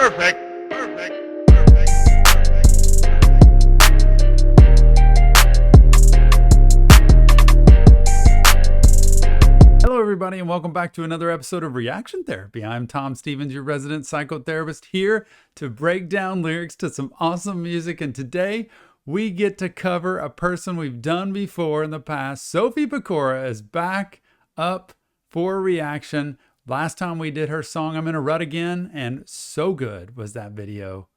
Perfect. Hello, everybody, and welcome back to another episode of Reaction Therapy. I'm Tom Stevens, your resident psychotherapist, here to break down lyrics to some awesome music. And today we get to cover a person we've done before in the past. Sophie Pecora is back up for a reaction. Last time we did her song, I'm in a Rut Again, and so good was that video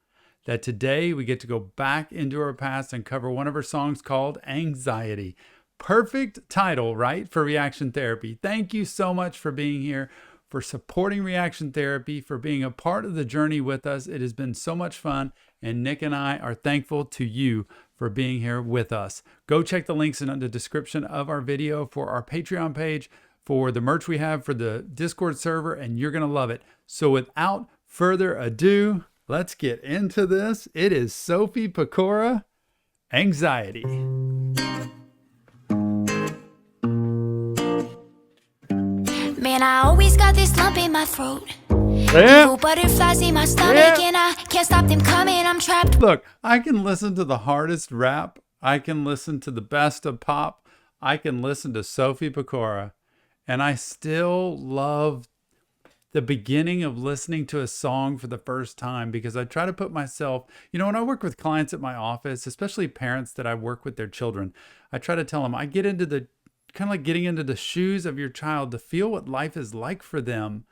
that today we get to go back into her past and cover one of her songs called Anxiety. Perfect title, right, for Reaction Therapy. Thank you so much for being here, for supporting Reaction Therapy, for being a part of the journey with us. It has been so much fun, and Nick and I are thankful to you for being here with us. Go check the links in the description of our video for our Patreon page, for the merch we have for the Discord server, and you're going to love it. So without further ado, let's get into this. It is Sophie Pecora, Anxiety. Man, I always got this lump in my throat. Yeah. Evil butterflies in my stomach, and I can't stop them coming. I'm trapped. Look, I can listen to the hardest rap. I can listen to the best of pop. I can listen to Sophie Pecora. And I still love the beginning of listening to a song for the first time, because I try to put myself, when I work with clients at my office, especially parents that I work with their children, I try to tell them, I get into the kind of like getting into the shoes of your child to feel what life is like for them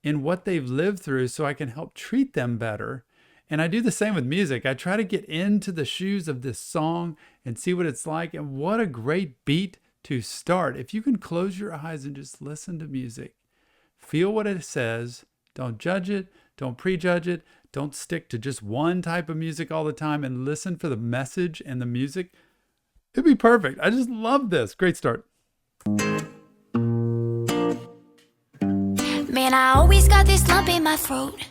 and what they've lived through so I can help treat them better. And I do the same with music. I try to get into the shoes of this song and see what it's like. And what a great beat to start. If you can close your eyes and just listen to music, feel what it says, don't judge it, don't prejudge it, don't stick to just one type of music all the time, and listen for the message and the music, it'd be perfect. I just love this. Great start. Man, I always got this lump in my throat.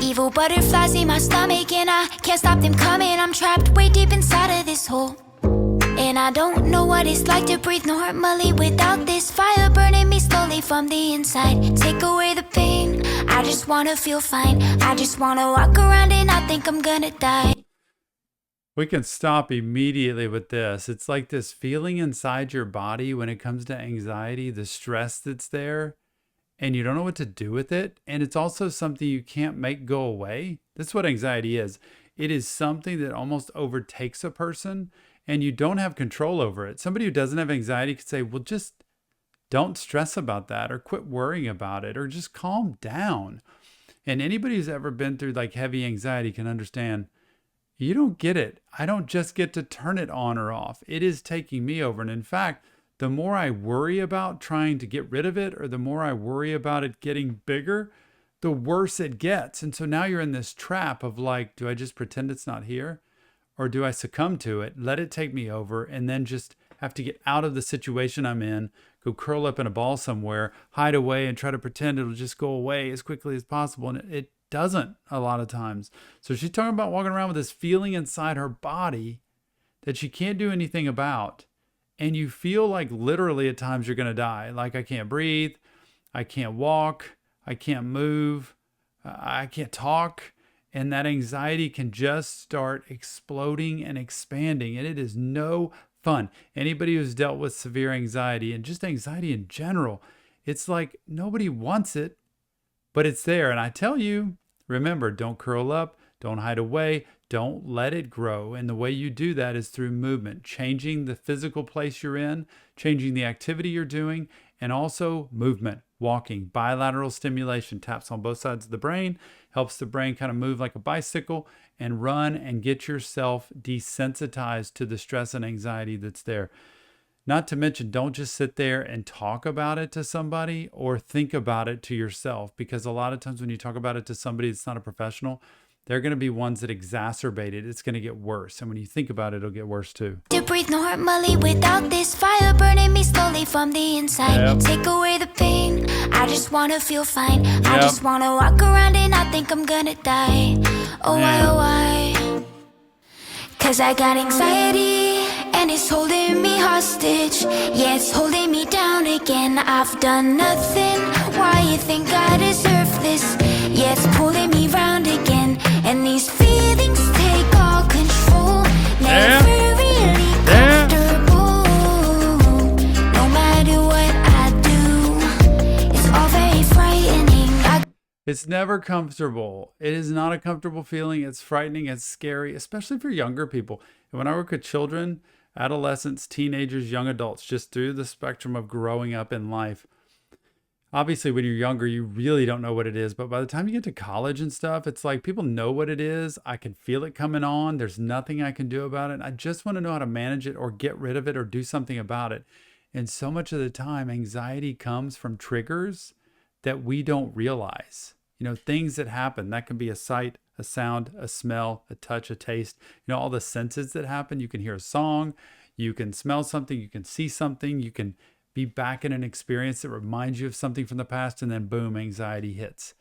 Evil butterflies in my stomach, and I can't stop them coming. I'm trapped way deep inside of this hole, and I don't know what it's like to breathe normally without this fire burning me slowly from the inside. Take away the pain, I just wanna feel fine. I just wanna walk around and I think I'm gonna die. We can stop immediately with this. It's like this feeling inside your body when it comes to anxiety, the stress that's there, and you don't know what to do with it. And it's also something you can't make go away. That's what anxiety is. It is something that almost overtakes a person, and you don't have control over it. Somebody who doesn't have anxiety could say, well, just don't stress about that, or quit worrying about it, or just calm down. And anybody who's ever been through like heavy anxiety can understand, you don't get it. I don't just get to turn it on or off. It is taking me over. And in fact, the more I worry about trying to get rid of it, or the more I worry about it getting bigger, the worse it gets. And so now you're in this trap of like, do I just pretend it's not here? Or do I succumb to it, let it take me over, and then just have to get out of the situation I'm in, go curl up in a ball somewhere, hide away, and try to pretend it'll just go away as quickly as possible. And it doesn't a lot of times. So she's talking about walking around with this feeling inside her body that she can't do anything about. And you feel like literally at times you're going to die. Like, I can't breathe, I can't walk, I can't move, I can't talk. And that anxiety can just start exploding and expanding. And it is no fun. Anybody who's dealt with severe anxiety, and just anxiety in general, it's like nobody wants it, but it's there. And I tell you, remember, don't curl up, don't hide away, don't let it grow. And the way you do that is through movement, changing the physical place you're in, changing the activity you're doing, and also movement, walking, bilateral stimulation, taps on both sides of the brain, helps the brain kind of move like a bicycle, and run and get yourself desensitized to the stress and anxiety that's there. Not to mention, don't just sit there and talk about it to somebody or think about it to yourself, because a lot of times when you talk about it to somebody that's not a professional, they're going to be ones that exacerbate it. It's going to get worse. And when you think about it, it'll get worse too. To breathe normally without this fire burning me slowly from the inside. Yep. Take away the pain, I just want to feel fine. I just want to walk around and I think I'm gonna die. Oh why? Cause I got anxiety and it's holding me hostage. Yeah, it's holding me down again. I've done nothing, why you think I deserve this? Yeah, it's pulling me round again. It's never comfortable. It is not a comfortable feeling. It's frightening. It's scary, especially for younger people. And when I work with children, adolescents, teenagers, young adults, just through the spectrum of growing up in life, obviously when you're younger, you really don't know what it is. But by the time you get to college and stuff, it's like people know what it is. I can feel it coming on. There's nothing I can do about it. I just want to know how to manage it or get rid of it or do something about it. And so much of the time, anxiety comes from triggers that we don't realize. Things that happen. That can be a sight, a sound, a smell, a touch, a taste. All the senses that happen. You can hear a song, you can smell something, you can see something, you can be back in an experience that reminds you of something from the past, and then boom, anxiety hits.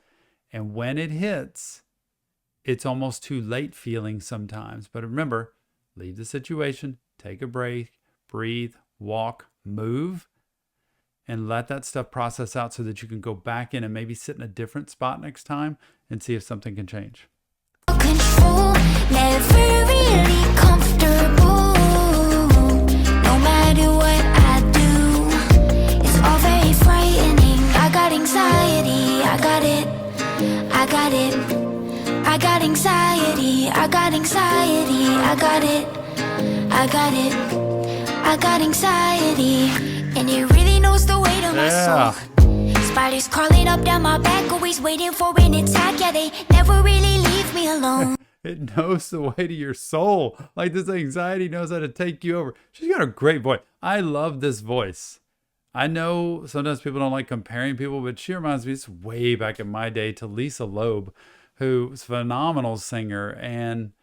And when it hits, it's almost too late feeling sometimes. But remember, leave the situation, take a break, breathe, walk, move, and let that stuff process out so that you can go back in and maybe sit in a different spot next time and see if something can change. Control, never really comfortable. No matter what I do, it's all very frightening. I got anxiety, I got it. I got anxiety, I got anxiety, I got it. I got anxiety, and it really knows the weight of my soul. Spiders crawling up down my back, always waiting for an attack. Yeah, they never really leave me alone. It knows the way to your soul. Like this anxiety knows how to take you over. She's got a great voice. I love this voice. I know sometimes people don't like comparing people, but she reminds me, it's way back in my day, to Lisa Loeb, who's a phenomenal singer. And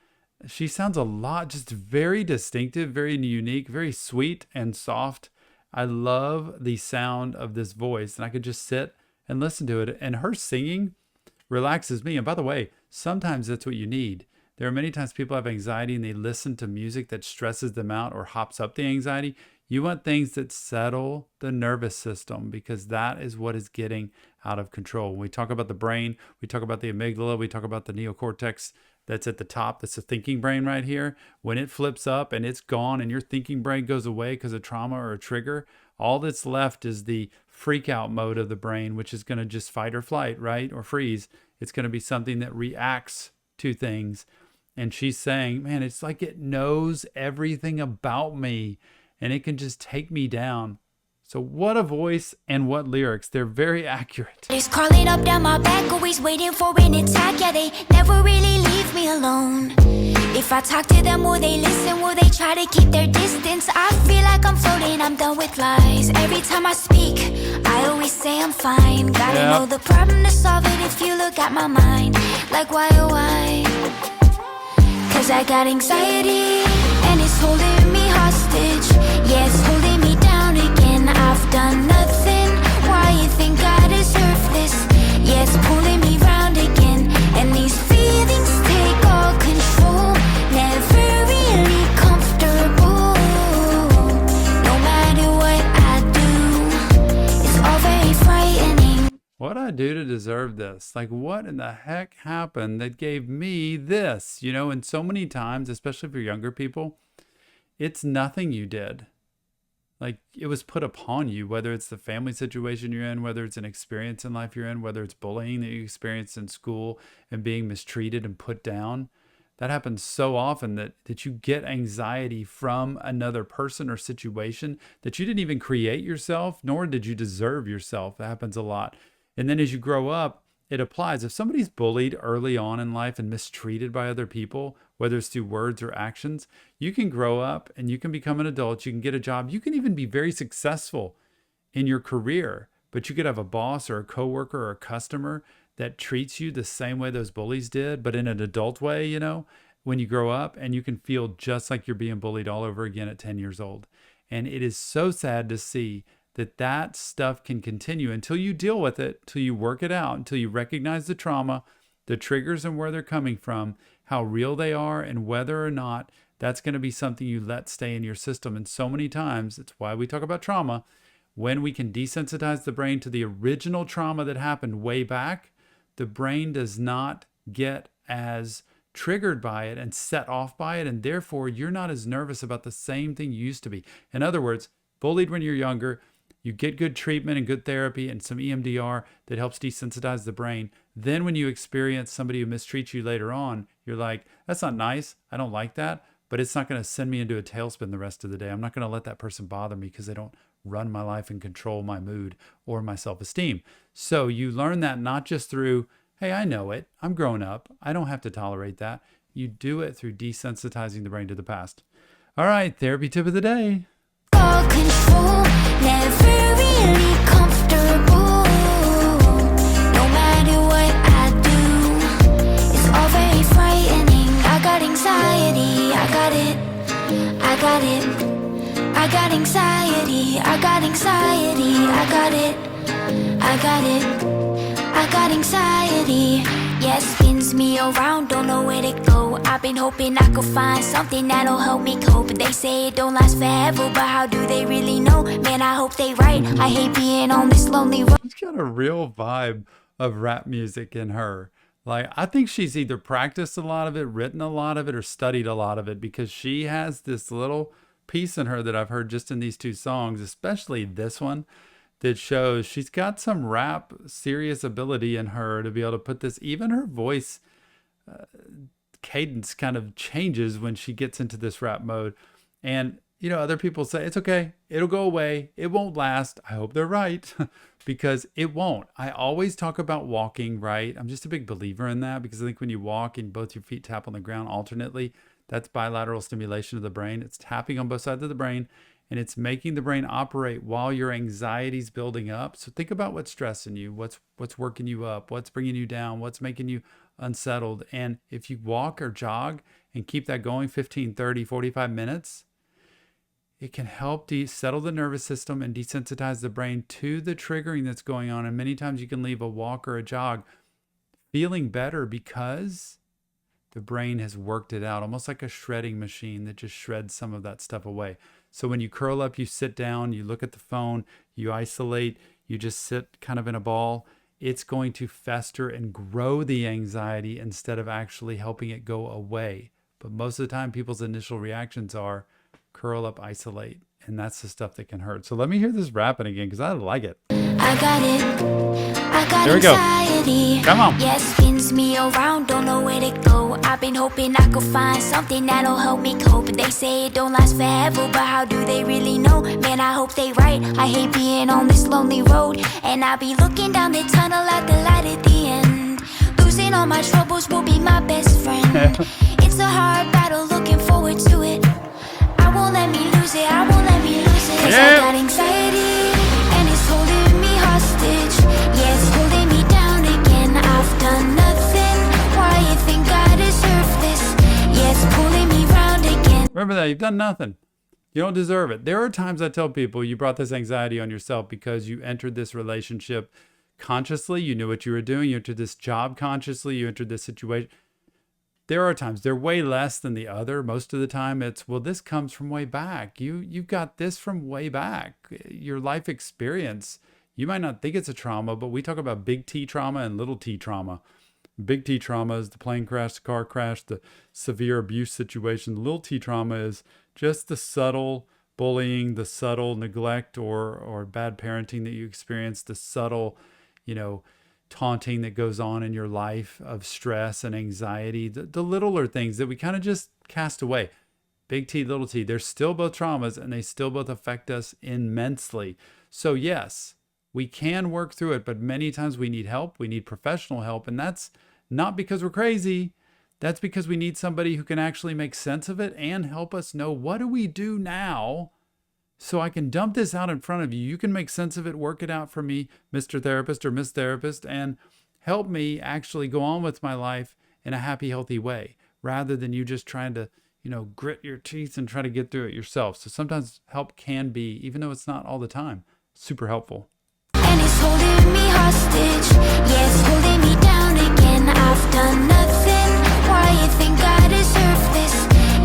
she sounds a lot, just very distinctive, very unique, very sweet and soft. I love the sound of this voice, and I could just sit and listen to it. And her singing relaxes me. And by the way, sometimes that's what you need. There are many times people have anxiety and they listen to music that stresses them out or hops up the anxiety. You want things that settle the nervous system, because that is what is getting out of control. When we talk about the brain, we talk about the amygdala, we talk about the neocortex that's at the top. That's the thinking brain right here. When it flips up and it's gone and your thinking brain goes away because of trauma or a trigger, all that's left is the freak out mode of the brain, which is going to just fight or flight, right? Or freeze. It's going to be something that reacts to things. And she's saying, man, it's like it knows everything about me and it can just take me down. So what a voice and what lyrics. They're very accurate. It's crawling up down my back, always waiting for an attack. Yeah, they never really leave me alone. If I talk to them, will they listen? Will they try to keep their distance? I feel like I'm floating, I'm done with lies. Every time I speak, I always say I'm fine. Gotta know the problem to solve it if you look at my mind. Like why, oh why? Cause I got anxiety, and it's holding me hostage. Yeah, it's holding me down again. I've done nothing, why you think I deserve this? Yeah, it's pulling me round again, and these feelings take all control. Never really comfortable. No matter what I do, it's all very frightening. What I do to deserve this? Like, what in the heck happened that gave me this? And so many times, especially for younger people, it's nothing you did. Like, it was put upon you, whether it's the family situation you're in, whether it's an experience in life you're in, whether it's bullying that you experienced in school and being mistreated and put down. That happens so often that you get anxiety from another person or situation that you didn't even create yourself, nor did you deserve yourself. That happens a lot. And then as you grow up, it applies. If somebody's bullied early on in life and mistreated by other people, whether it's through words or actions, you can grow up and you can become an adult. You can get a job. You can even be very successful in your career, but you could have a boss or a coworker or a customer that treats you the same way those bullies did, but in an adult way, when you grow up, and you can feel just like you're being bullied all over again at 10 years old. And it is so sad to see that stuff can continue until you deal with it, until you work it out, until you recognize the trauma, the triggers and where they're coming from, how real they are, and whether or not that's going to be something you let stay in your system. And so many times, it's why we talk about trauma, when we can desensitize the brain to the original trauma that happened way back, the brain does not get as triggered by it and set off by it, and therefore you're not as nervous about the same thing you used to be. In other words, bullied when you're younger, You get good treatment and good therapy and some EMDR that helps desensitize the brain. Then when you experience somebody who mistreats you later on, you're like, that's not nice. I don't like that, but it's not going to send me into a tailspin the rest of the day. I'm not going to let that person bother me because they don't run my life and control my mood or my self-esteem. So you learn that not just through, hey, I know it. I'm grown up. I don't have to tolerate that. You do it through desensitizing the brain to the past. All right, therapy tip of the day. All control, never really comfortable. No matter what I do, it's all very frightening. I got anxiety, I got it. I got anxiety, I got anxiety, I got it. I got anxiety. Yeah, it spins me around, don't know where to go. I've been hoping I could find something that'll help me cope. They say it don't last forever, but how do they really know? Man, I hope they right. I hate being on this lonely road. She's got a real vibe of rap music in her. Like, I think she's either practiced a lot of it, written a lot of it, or studied a lot of it, because she has this little piece in her that I've heard just in these two songs, especially this one, that shows she's got some rap serious ability in her to be able to put this. Even her voice cadence kind of changes when she gets into this rap mode. And, you know, other people say, it's okay, it'll go away, it won't last. I hope they're right, because it won't. I always talk about walking, right? I'm just a big believer in that, because I think when you walk and both your feet tap on the ground alternately, that's bilateral stimulation of the brain. It's tapping on both sides of the brain, and it's making the brain operate while your anxiety's building up. So think about what's stressing you, what's working you up, what's bringing you down, what's making you unsettled. And if you walk or jog and keep that going 15, 30, 45 minutes, it can help settle the nervous system and desensitize the brain to the triggering that's going on. And many times you can leave a walk or a jog feeling better because the brain has worked it out, almost like a shredding machine that just shreds some of that stuff away. So when you curl up, you sit down, you look at the phone, you isolate, you just sit kind of in a ball, it's going to fester and grow the anxiety instead of actually helping it go away. But most of the time, people's initial reactions are curl up, isolate, and that's the stuff that can hurt. So let me hear this rapping again, because I like it. I got it. I got There we go. anxiety. Come on. Yeah, it spins me around, don't know where to go. I've been hoping I could find something that'll help me cope. They say it don't last forever, but how do they really know? Man, I hope they right. I hate being on this lonely road, and I be looking down the tunnel at the light at the end. Losing all my troubles will be my best friend. It's a hard battle, looking forward to it. I won't let me lose it, I won't let me lose it. 'Cause I got anxiety, and it's holding me hostage. Yeah, it's holding me down again. I've done nothing, why you think I deserve this? Yeah, it's pulling me round again. Remember that, you've done nothing. You don't deserve it. There are times I tell people you brought this anxiety on yourself because you entered this relationship consciously. You knew what you were doing. You entered this job consciously. You entered this situation. There are times, they're way less than the other. Most of the time it's, well, this comes from way back. You've got this from way back. Your life experience, you might not think it's a trauma, but we talk about big T trauma and little t trauma. Big T trauma is the plane crash, the car crash, the severe abuse situation. Little t trauma is just the subtle bullying, the subtle neglect or bad parenting that you experience, the subtle, taunting that goes on in your life of stress and anxiety, the littler things that we kind of just cast away. Big T, little t, they're still both traumas, and they still both affect us immensely. So yes, we can work through it, but many times we need help. We need professional help. And that's not because we're crazy. That's because we need somebody who can actually make sense of it and help us know, what do we do now so I can dump this out in front of you. You can make sense of it, work it out for me, Mr. Therapist or Miss Therapist, and help me actually go on with my life in a happy, healthy way, rather than you just trying to, grit your teeth and try to get through it yourself. So sometimes help can be, even though it's not all the time, super helpful. And it's holding me hostage. Yeah, it's holding me down again. I've done nothing, why you think I deserve this?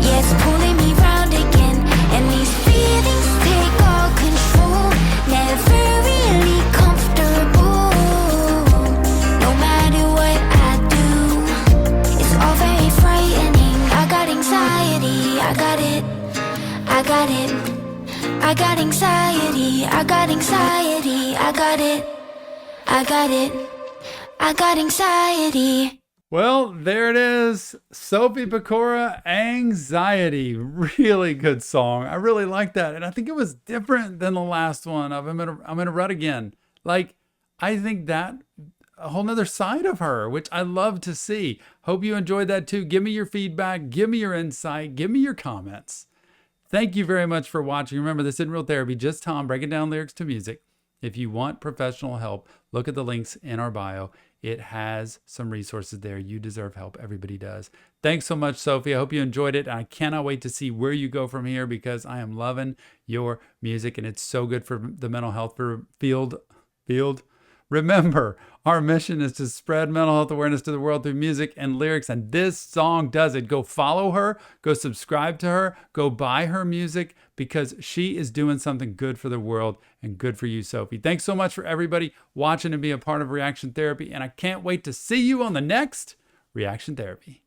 Yeah, it's pulling me round again. And these feelings take all control. Never really comfortable. No matter what I do, it's all very frightening. I got anxiety, I got it. I I got anxiety, I got anxiety, I got it, I got it, I got anxiety. Well, there it is. Sophie Pecora, Anxiety. Really good song. I really like that. And I think it was different than the last one of I'm in a rut again. Like, I think that a whole nother side of her, which I love to see. Hope you enjoyed that too. Give me your feedback. Give me your insight. Give me your comments. Thank you very much for watching. Remember, this isn't real therapy, just Tom breaking down lyrics to music. If you want professional help, look at the links in our bio. It has some resources there. You deserve help. Everybody does. Thanks so much, Sophie. I hope you enjoyed it. I cannot wait to see where you go from here because I am loving your music and it's so good for the mental health field. Remember, our mission is to spread mental health awareness to the world through music and lyrics, and this song does it. Go follow her, go subscribe to her, go buy her music because she is doing something good for the world and good for you, Sophie. Thanks so much for everybody watching and being a part of Reaction Therapy, and I can't wait to see you on the next Reaction Therapy.